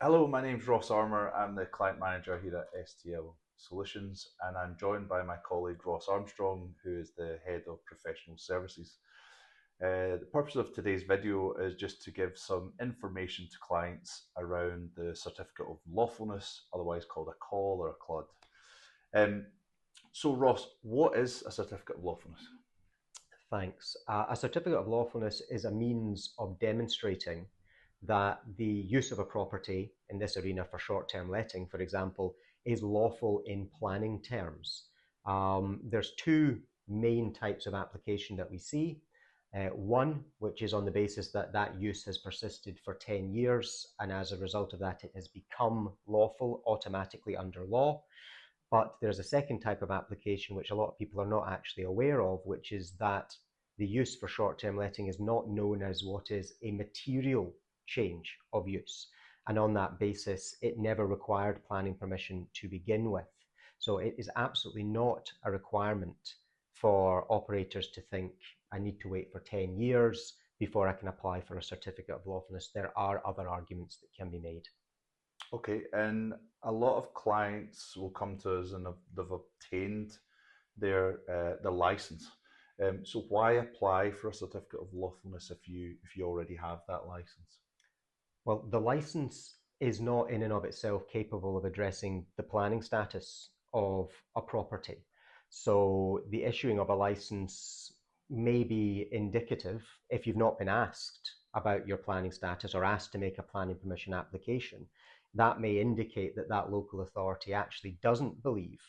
Hello, my name's Ross Armour. I'm the client manager here at STL Solutions, and I'm joined by my colleague Ross Armstrong, who is the head of professional services. The purpose of today's video is just to give some information to clients around the certificate of lawfulness, otherwise called a call or a CLUD. So, Ross, what is a certificate of lawfulness? Thanks. A certificate of lawfulness is a means of demonstrating that the use of a property in this arena for short-term letting, for example, is lawful in planning terms. There's two main types of application that we see. One, which is on the basis that that use has persisted for 10 years, and as a result of that, it has become lawful automatically under law. But there's a second type of application which a lot of people are not actually aware of, which is that the use for short-term letting is not known as what is a material change of use. And on that basis, it never required planning permission to begin with. So it is absolutely not a requirement for operators to think, I need to wait for 10 years before I can apply for a certificate of lawfulness. There are other arguments that can be made. Okay, and a lot of clients will come to us and they've obtained their license. So why apply for a certificate of lawfulness if you already have that license? Well, the license is not in and of itself capable of addressing the planning status of a property. So the issuing of a license may be indicative if you've not been asked about your planning status or asked to make a planning permission application. That may indicate that that local authority actually doesn't believe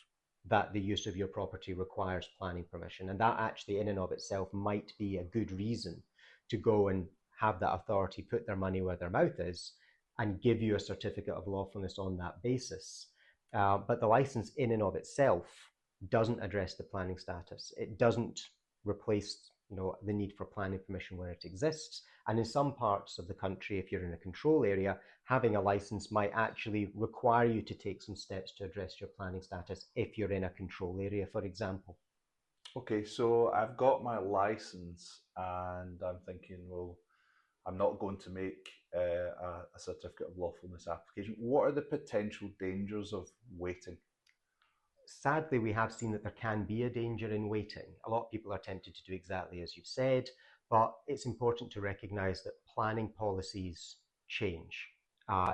that the use of your property requires planning permission. And that actually in and of itself might be a good reason to go and have that authority put their money where their mouth is and give you a certificate of lawfulness on that basis. But the license in and of itself doesn't address the planning status. It doesn't replace the need for planning permission where it exists. And in some parts of the country, if you're in a control area, having a license might actually require you to take some steps to address your planning status if you're in a control area, for example. Okay, so I've got my license and I'm thinking, well, I'm not going to make a certificate of lawfulness application. What are the potential dangers of waiting? Sadly, we have seen that there can be a danger in waiting. A lot of people are tempted to do exactly as you've said, but it's important to recognize that planning policies change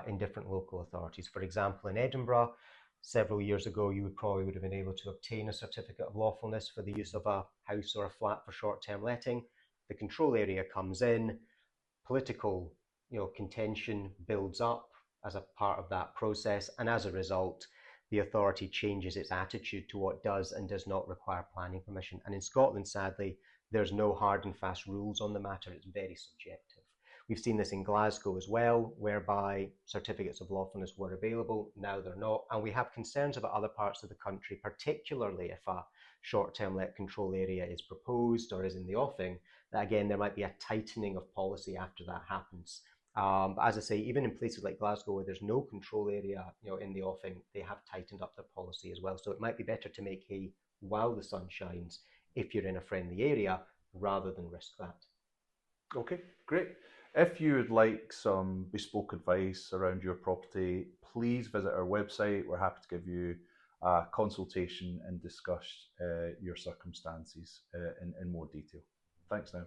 in different local authorities. For example, in Edinburgh, several years ago, you would have been able to obtain a certificate of lawfulness for the use of a house or a flat for short-term letting. The control area comes in, political contention builds up as a part of that process, and as a result, the authority changes its attitude to what does and does not require planning permission. And in Scotland, sadly, there's no hard and fast rules on the matter. It's very subjective. We've seen this in Glasgow as well, whereby certificates of lawfulness were available, now they're not. And we have concerns about other parts of the country, particularly if a short-term let control area is proposed or is in the offing, that again, there might be a tightening of policy after that happens. But as I say, even in places like Glasgow where there's no control area, in the offing, they have tightened up their policy as well. So it might be better to make hay while the sun shines if you're in a friendly area rather than risk that. Okay, great. If you would like some bespoke advice around your property, please visit our website. We're happy to give you a consultation and discuss your circumstances in more detail. Thanks now.